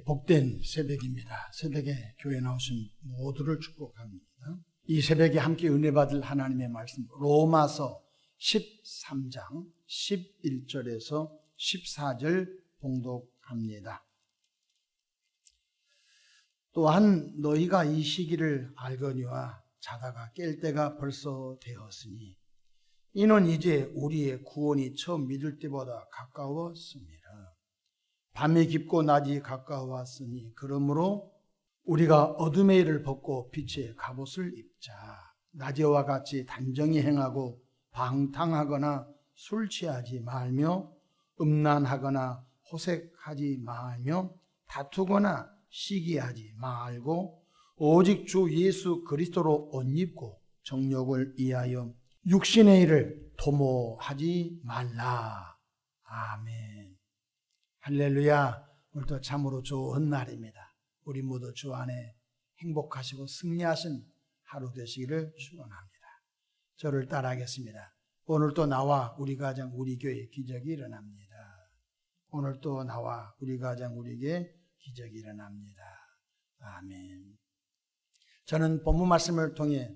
복된 새벽입니다. 새벽에 교회 나오신 모두를 축복합니다. 이 새벽에 함께 은혜 받을 하나님의 말씀 로마서 13장 11절에서 14절 봉독합니다. 또한 너희가 이 시기를 알거니와 자다가 깰 때가 벌써 되었으니 이는 이제 우리의 구원이 처음 믿을 때보다 가까웠습니다. 밤이 깊고 낮이 가까웠으니 그러므로 우리가 어둠의 일을 벗고 빛의 갑옷을 입자. 낮에와 같이 단정히 행하고 방탕하거나 술 취하지 말며 음란하거나 호색하지 말며 다투거나 시기하지 말고 오직 주 예수 그리스도로 옷 입고 정욕을 위하여 육신의 일을 도모하지 말라. 아멘. 할렐루야. 오늘도 참으로 좋은 날입니다. 우리 모두 주 안에 행복하시고 승리하신 하루 되시기를 축원합니다. 저를 따라하겠습니다. 오늘 또 나와 우리 가정 우리 교회 기적이 일어납니다. 오늘 또 나와 우리 가정 우리 교회 기적이 일어납니다. 아멘. 저는 본문 말씀을 통해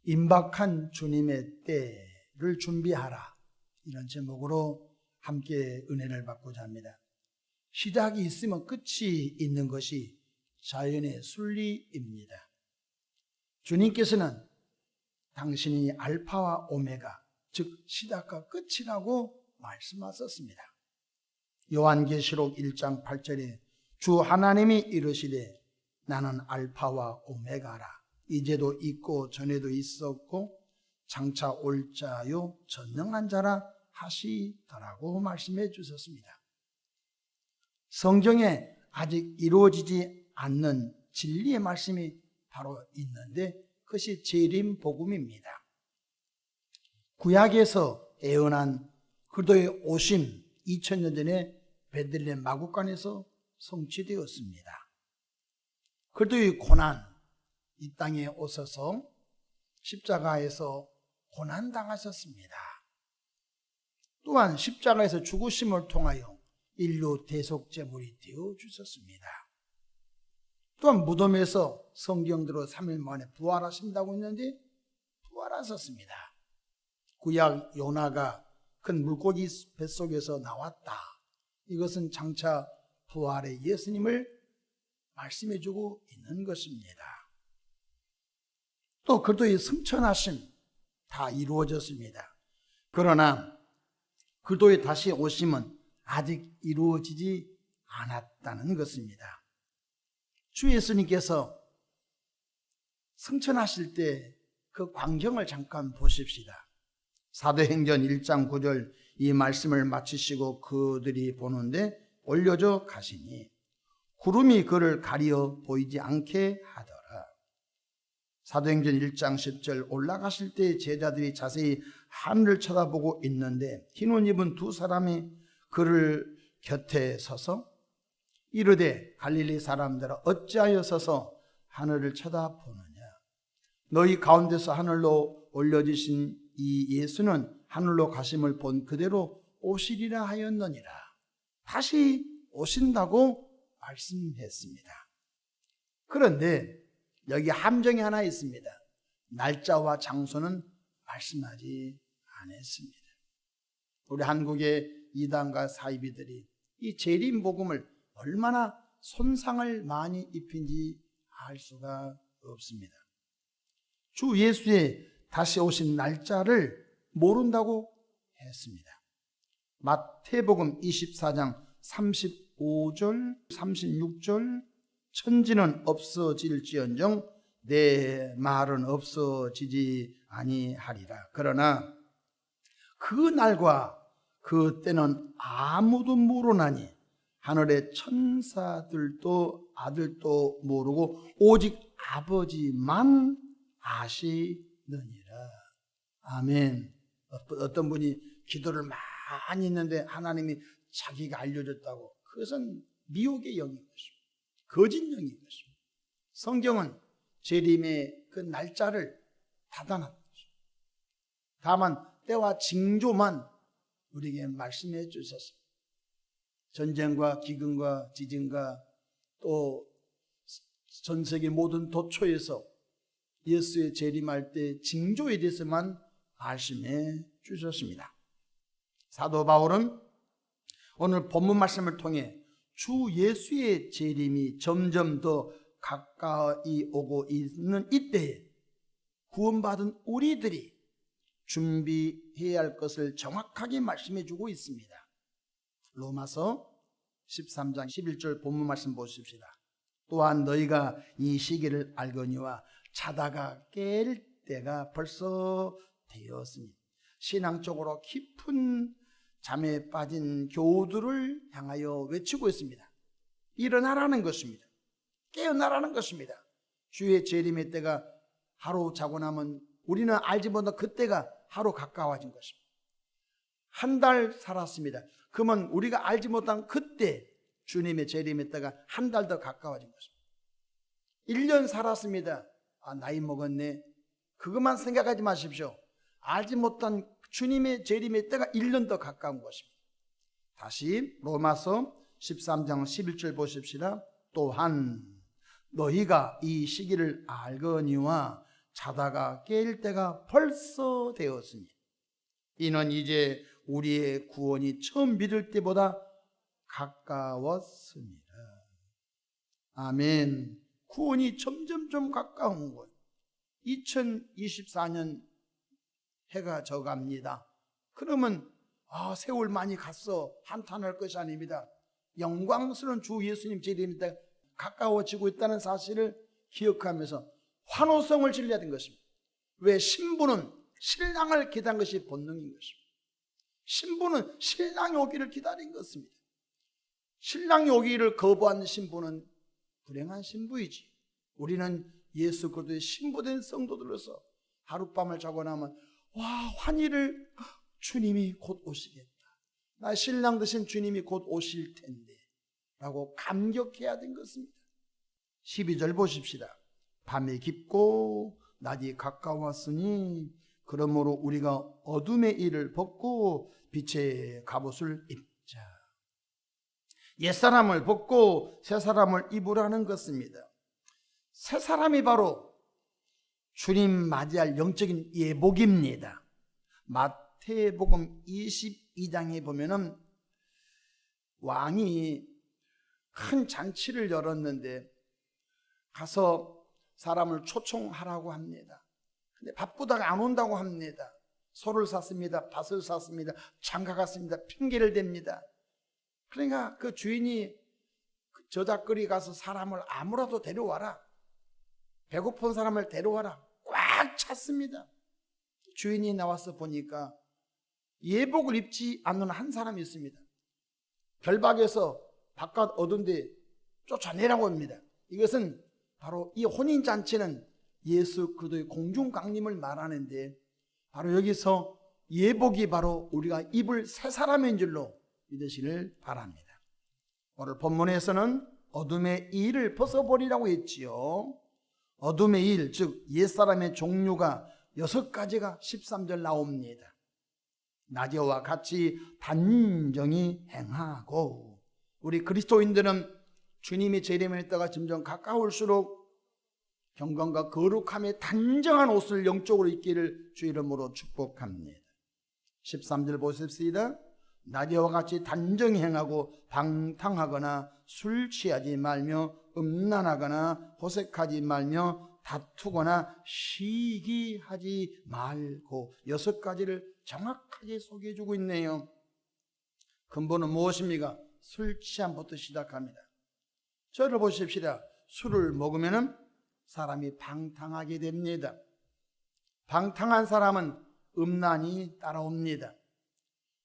임박한 주님의 때를 준비하라, 이런 제목으로 함께 은혜를 받고자 합니다. 시작이 있으면 끝이 있는 것이 자연의 순리입니다. 주님께서는 당신이 알파와 오메가, 즉 시작과 끝이라고 말씀하셨습니다. 요한계시록 1장 8절에 주 하나님이 이르시되 나는 알파와 오메가라. 이제도 있고 전에도 있었고 장차 올 자요 전능한 자라 하시더라고 말씀해 주셨습니다. 성경에 아직 이루어지지 않는 진리의 말씀이 바로 있는데 그것이 재림 복음입니다. 구약에서 예언한 그리스도의 오심 2000년 전에 베들레헴 마구간에서 성취되었습니다. 그리스도의 고난, 이 땅에 오셔서 십자가에서 고난당하셨습니다. 또한 십자가에서 죽으심을 통하여 인류 대속제물이 되어 주셨습니다. 또한 무덤에서 성경대로 3일 만에 부활하신다고 했는데 부활하셨습니다. 구약 요나가 큰 물고기 뱃속에서 나왔다. 이것은 장차 부활의 예수님을 말씀해주고 있는 것입니다. 또 그리스도의 승천하심 다 이루어졌습니다. 그러나 그리스도의 다시 오심은 아직 이루어지지 않았다는 것입니다. 주 예수님께서 승천하실 때 그 광경을 잠깐 보십시다. 사도행전 1장 9절 이 말씀을 마치시고 그들이 보는데 올려져 가시니 구름이 그를 가리어 보이지 않게 하더라. 사도행전 1장 10절 올라가실 때 제자들이 자세히 하늘을 쳐다보고 있는데 흰 옷 입은 두 사람이 그를 곁에 서서 이르되 갈릴리 사람들아 어찌하여 서서 하늘을 쳐다보느냐. 너희 가운데서 하늘로 올려지신 이 예수는 하늘로 가심을 본 그대로 오시리라 하였느니라. 다시 오신다고 말씀했습니다. 그런데 여기 함정이 하나 있습니다. 날짜와 장소는 말씀하지 않았습니다. 우리 한국의 이단과 사이비들이 이 재림 복음을 얼마나 손상을 많이 입힌지 알 수가 없습니다. 주 예수의 다시 오신 날짜를 모른다고 했습니다. 마태복음 24장 35절 36절 천지는 없어질지언정 내 말은 없어지지 아니하리라. 그러나 그 날과 그 때는 아무도 모르나니 하늘의 천사들도 아들도 모르고 오직 아버지만 아시느니라. 아멘. 어떤 분이 기도를 많이 했는데 하나님이 자기가 알려줬다고, 그것은 미혹의 영인 것입니다. 거짓 영인 것입니다. 성경은 재림의 그 날짜를 다단한 것입니다. 다만 때와 징조만 우리에게 말씀해 주셨습니다. 전쟁과 기근과 지진과 또 전 세계 모든 도처에서 예수의 재림할 때 징조에 대해서만 말씀해 주셨습니다. 사도 바울은 오늘 본문 말씀을 통해 주 예수의 재림이 점점 더 가까이 오고 있는 이때에 구원받은 우리들이 준비해야 할 것을 정확하게 말씀해 주고 있습니다. 로마서 13장 11절 본문 말씀 보십시다. 또한 너희가 이 시기를 알거니와 자다가 깰 때가 벌써 되었으니, 신앙적으로 깊은 잠에 빠진 교우들을 향하여 외치고 있습니다. 일어나라는 것입니다. 깨어나라는 것입니다. 주의 재림의 때가 하루 자고 나면 우리는 알지 못한 그때가 하루 가까워진 것입니다. 한 달 살았습니다. 그러면 우리가 알지 못한 그때 주님의 재림의 때가 한 달 더 가까워진 것입니다. 1년 살았습니다. 나이 먹었네. 그것만 생각하지 마십시오. 알지 못한 주님의 재림의 때가 1년 더 가까운 것입니다. 다시 로마서 13장 11절 보십시다. 또한 너희가 이 시기를 알거니와 자다가 깰 때가 벌써 되었으니, 이는 이제 우리의 구원이 처음 믿을 때보다 가까웠습니다. 아멘. 구원이 점점 가까운 것. 2024년 해가 져갑니다. 그러면 세월 많이 갔어, 한탄할 것이 아닙니다. 영광스러운 주 예수님 재림이 가까워지고 있다는 사실을 기억하면서 환호성을 질러야 되는 것입니다. 왜? 신부는 신랑을 기다린 것이 본능인 것입니다. 신부는 신랑이 오기를 기다린 것입니다. 신랑이 오기를 거부한 신부는 불행한 신부이지. 우리는 예수 그리스도의 신부된 성도들로서 하룻밤을 자고 나면 환희를, 주님이 곧 오시겠다, 나 신랑 되신 주님이 곧 오실 텐데 라고 감격해야 된 것입니다. 12절 보십시다. 밤이 깊고 낮이 가까웠으니 그러므로 우리가 어둠의 일을 벗고 빛의 갑옷을 입자. 옛사람을 벗고 새사람을 입으라는 것입니다. 새사람이 바로 주님 맞이할 영적인 예복입니다. 마태복음 22장에 보면은 왕이 큰 잔치를 열었는데 가서 사람을 초청하라고 합니다. 근데 바쁘다가 안 온다고 합니다. 소를 샀습니다. 밭을 샀습니다. 장가 갔습니다. 핑계를 댑니다. 그러니까 그 주인이 저작거리 가서 사람을 아무라도 데려와라, 배고픈 사람을 데려와라, 꽉 찼습니다. 주인이 나와서 보니까 예복을 입지 않는 한 사람이 있습니다. 결박해서 바깥 어두운 데 쫓아내라고 합니다. 이것은 바로 이 혼인잔치는 예수 그리스도의 공중강림을 말하는데, 바로 여기서 예복이 바로 우리가 입을 새 사람인 줄로 믿으시길 바랍니다. 오늘 본문에서는 어둠의 일을 벗어버리라고 했지요. 어둠의 일, 즉 옛사람의 종류가 6가지가 13절 나옵니다. 낮에와 같이 단정히 행하고, 우리 그리스도인들은 주님이 재림의 때가 점점 가까울수록 경건과 거룩함에 단정한 옷을 영적으로 입기를 주 이름으로 축복합니다. 13절 보십시다. 낮에와 같이 단정히 행하고 방탕하거나 술 취하지 말며 음란하거나 호색하지 말며 다투거나 시기하지 말고, 6가지를 정확하게 소개해주고 있네요. 근본은 무엇입니까? 술 취함부터 시작합니다. 저를 보십시다. 술을 먹으면 사람이 방탕하게 됩니다. 방탕한 사람은 음란이 따라옵니다.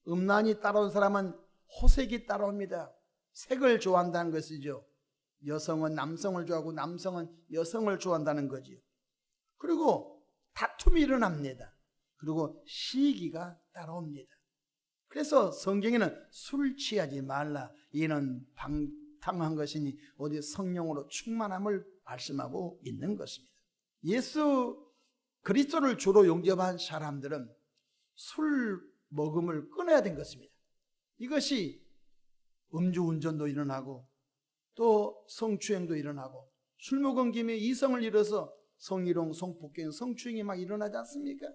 음란이 따라온 사람은 호색이 따라옵니다. 색을 좋아한다는 것이죠. 여성은 남성을 좋아하고 남성은 여성을 좋아한다는 거지요. 그리고 다툼이 일어납니다. 그리고 시기가 따라옵니다. 그래서 성경에는 술 취하지 말라, 이는 방탕한 것이니 어디 성령으로 충만함을 말씀하고 있는 것입니다. 예수 그리스도를 주로 영접한 사람들은 술 먹음을 끊어야 된 것입니다. 이것이 음주운전도 일어나고 또 성추행도 일어나고, 술 먹은 김에 이성을 잃어서 성희롱, 성폭행, 성추행이 막 일어나지 않습니까?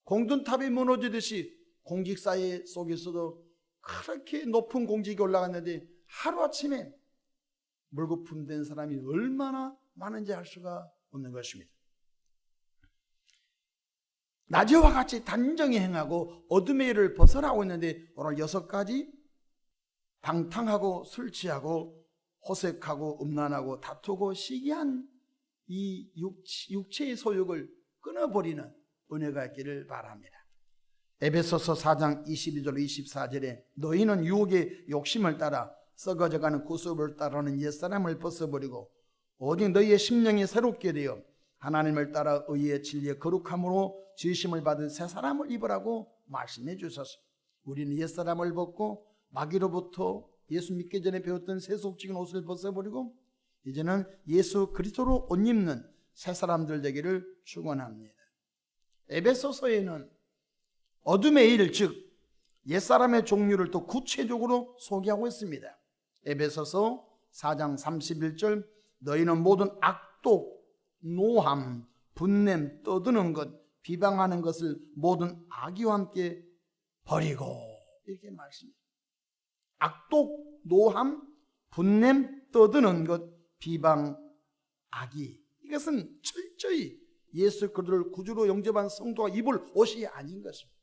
공든탑이 무너지듯이 공직사회 속에서도 그렇게 높은 공직이 올라갔는데 하루아침에 물거품된 사람이 얼마나 많은지 알 수가 없는 것입니다. 낮에와 같이 단정히 행하고 어둠의 일을 벗어나고 있는데 오늘 6가지 방탕하고 술 취하고 호색하고 음란하고 다투고 시기한 이 육체의 소욕을 끊어버리는 은혜가 있기를 바랍니다. 에베소서 4장 22절 24절에 너희는 유혹의 욕심을 따라 썩어져가는 구습을 따르는 옛사람을 벗어버리고 오직 너희의 심령이 새롭게 되어 하나님을 따라 의의 진리의 거룩함으로 지으심을 받은 새 사람을 입으라고 말씀해 주셔서 우리는 옛사람을 벗고 마귀로부터 예수 믿기 전에 배웠던 세속적인 옷을 벗어버리고 이제는 예수 그리스도로 옷 입는 새 사람들 되기를 축원합니다. 에베소서에는 어둠의 일, 즉 옛사람의 종류를 또 구체적으로 소개하고 있습니다. 에베소서 4장 31절 너희는 모든 악독, 노함, 분냄, 떠드는 것, 비방하는 것을 모든 악의와 함께 버리고 이렇게 말씀합니다. 악독, 노함, 분냄, 떠드는 것, 비방, 악의, 이것은 철저히 예수 그리스도를 구주로 영접한 성도가 입을 옷이 아닌 것입니다.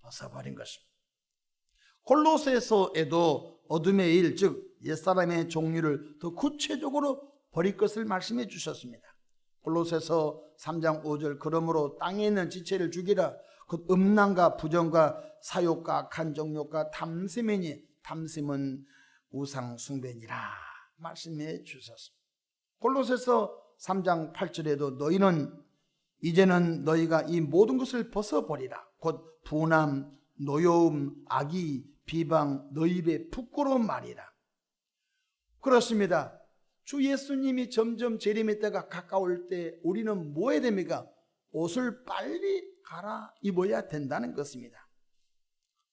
벗어버린 것입니다. 골로새서에도 어둠의 일, 즉 옛사람의 종류를 더 구체적으로 버릴 것을 말씀해 주셨습니다. 골로새서 3장 5절 그러므로 땅에 있는 지체를 죽이라. 곧 음란과 부정과 사욕과 악한 정욕과 탐심이니 탐심은 우상 숭배니라 말씀해 주셨습니다. 골로새서 3장 8절에도 너희는 이제는 너희가 이 모든 것을 벗어버리라. 곧 분함, 노여움, 악의, 비방, 너희 입에 부끄러운 말이라. 그렇습니다. 주 예수님이 점점 재림의 때가 가까울 때 우리는 뭐 해야 됩니까? 옷을 빨리 갈아입어야 된다는 것입니다.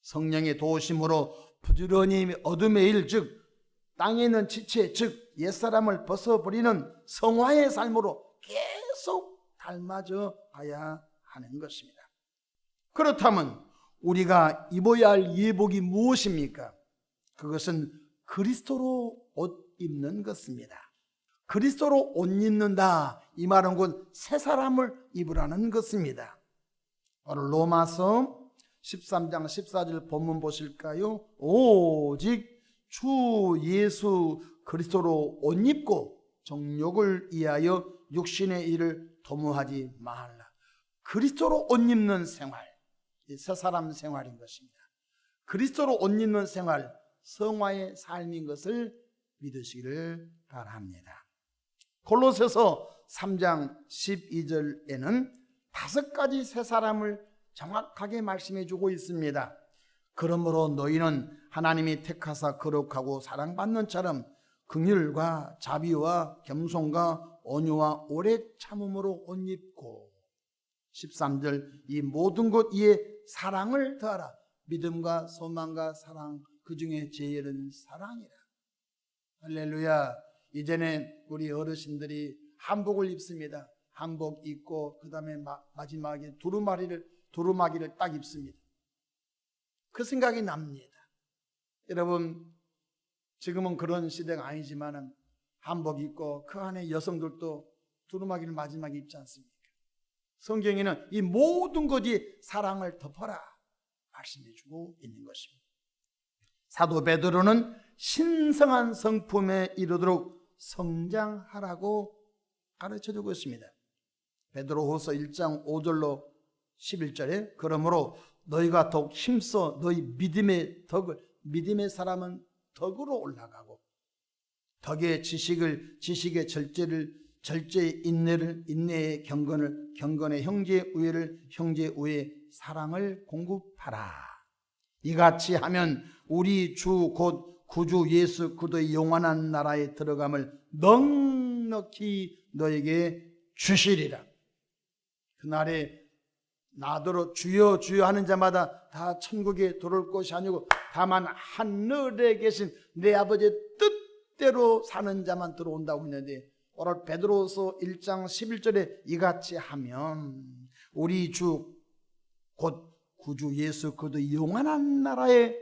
성령의 도우심으로 부지런히 어둠의 일, 즉 땅에 있는 지체, 즉 옛사람을 벗어버리는 성화의 삶으로 계속 닮아져 가야 하는 것입니다. 그렇다면 우리가 입어야 할 예복이 무엇입니까? 그것은 그리스도로 옷 입는 것입니다. 그리스도로 옷 입는다, 이 말은 곧 새 사람을 입으라는 것입니다. 오늘 로마서 13장 14절 본문 보실까요? 오직 주 예수 그리스도로 옷 입고 정욕을 위하여 육신의 일을 도모하지 말라. 그리스도로 옷 입는 생활, 새 사람 생활인 것입니다. 그리스도로 옷 입는 생활, 성화의 삶인 것을 믿으시기를 바랍니다. 골로새서 3장 12절에는 5가지 새 사람을 정확하게 말씀해 주고 있습니다. 그러므로 너희는 하나님이 택하사 거룩하고 사랑받는 처럼 긍휼과 자비와 겸손과 온유와 오래 참음으로 옷 입고 13절 이 모든 것 위에 사랑을 더하라. 믿음과 소망과 사랑, 그 중에 제일은 사랑이라. 할렐루야. 이제는 우리 어르신들이 한복을 입습니다. 한복 입고 그 다음에 마지막에 두루마기를 딱 입습니다. 그 생각이 납니다. 여러분, 지금은 그런 시대가 아니지만 한복 입고 그 안에 여성들도 두루마기를 마지막에 입지 않습니까? 성경에는 이 모든 것이 사랑을 덮어라 말씀해주고 있는 것입니다. 사도 베드로는 신성한 성품에 이르도록 성장하라고 가르쳐주고 있습니다. 베드로후서 1장 5절로 11절에 그러므로 너희가 더욱 힘써 너희 믿음의 덕을, 믿음의 사람은 덕으로 올라가고 덕의 지식의 절제의 인내를, 인내의 경건을, 경건의 형제의 우애를, 형제의 우애의 사랑을 공급하라. 이같이 하면 우리 주 곧 구주 예수 그리스도의 영원한 나라에 들어감을 넉넉히 너에게 주시리라. 그날에 나더러 주여 주여 하는 자마다 다 천국에 들어올 것이 아니고 다만 하늘에 계신 내 아버지의 뜻대로 사는 자만 들어온다고 했는데 오늘 베드로서 1장 11절에 이같이 하면 우리 주 곧 구주 예수 그리스도 영원한 나라에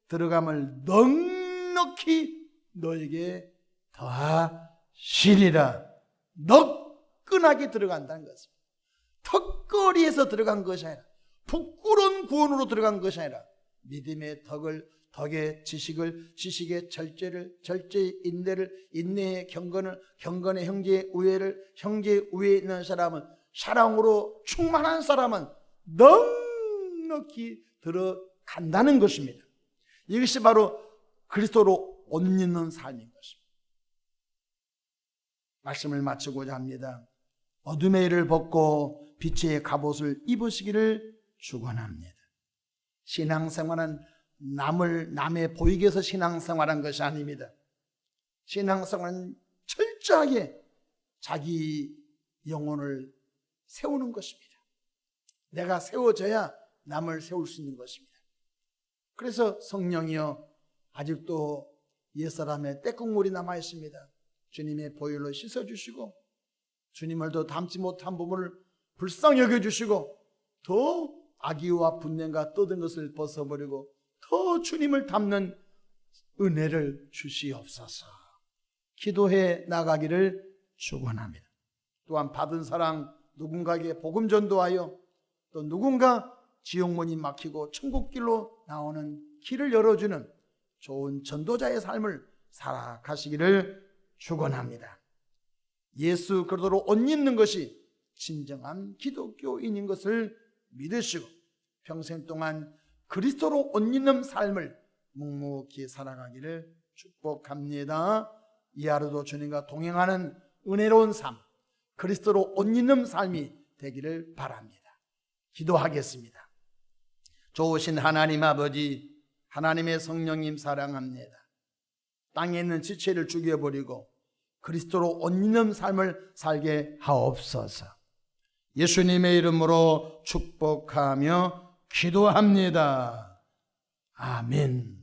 들어감을 넉넉히 너에게 더하시리라. 너끈하게 들어간다는 것입니다. 턱걸이에서 들어간 것이 아니라 부끄러운 구원으로 들어간 것이 아니라 믿음의 덕의 지식의 절제의 인내의 경건의 형제의 우애에 있는 사람은 사랑으로 충만한 사람은 넉넉히 들어간다는 것입니다. 이것이 바로 그리스도로 옷 입는 삶인 것입니다. 말씀을 마치고자 합니다. 어둠의 일을 벗고 빛의 갑옷을 입으시기를 축원합니다. 신앙생활은 남에 보이게 해서 신앙생활한 것이 아닙니다. 신앙생활은 철저하게 자기 영혼을 세우는 것입니다. 내가 세워져야 남을 세울 수 있는 것입니다. 그래서 성령이여 아직도 옛사람의 떼국물이 남아 있습니다. 주님의 보혈로 씻어주시고 주님을 더 닮지 못한 부분을 불쌍히 여겨주시고 더 악의와 분냄과 떠든 것을 벗어버리고 더 주님을 닮는 은혜를 주시옵소서. 기도해 나가기를 축원합니다. 또한 받은 사랑 누군가에게 복음 전도하여 또 누군가 지옥문이 막히고 천국길로 나오는 길을 열어주는 좋은 전도자의 삶을 살아가시기를 축원합니다. 예수 그리스도로 옷 입는 것이 진정한 기독교인인 것을 믿으시고 평생 동안 그리스도로 옷 입는 삶을 묵묵히 살아가기를 축복합니다. 이 하루도 주님과 동행하는 은혜로운 삶, 그리스도로 옷 입는 삶이 되기를 바랍니다. 기도하겠습니다. 좋으신 하나님 아버지, 하나님의 성령님 사랑합니다. 땅에 있는 지체를 죽여버리고 그리스도로 옷 입는 삶을 살게 하옵소서. 예수님의 이름으로 축복하며 기도합니다. 아멘.